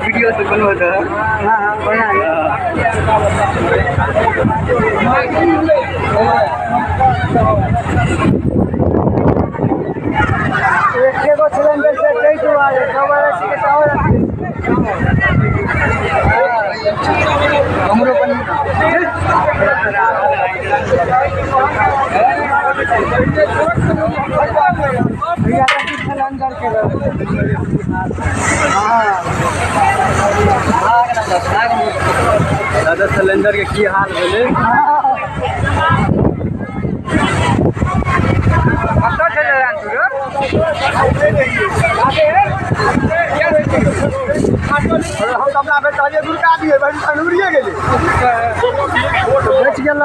Video से बनवाता है। हाँ हाँ बना एक सिलेंडर से कई तो आ गए हमरो बनी सिलेंडर के दादा सिलेंडर के की हाल भेले बेच गेल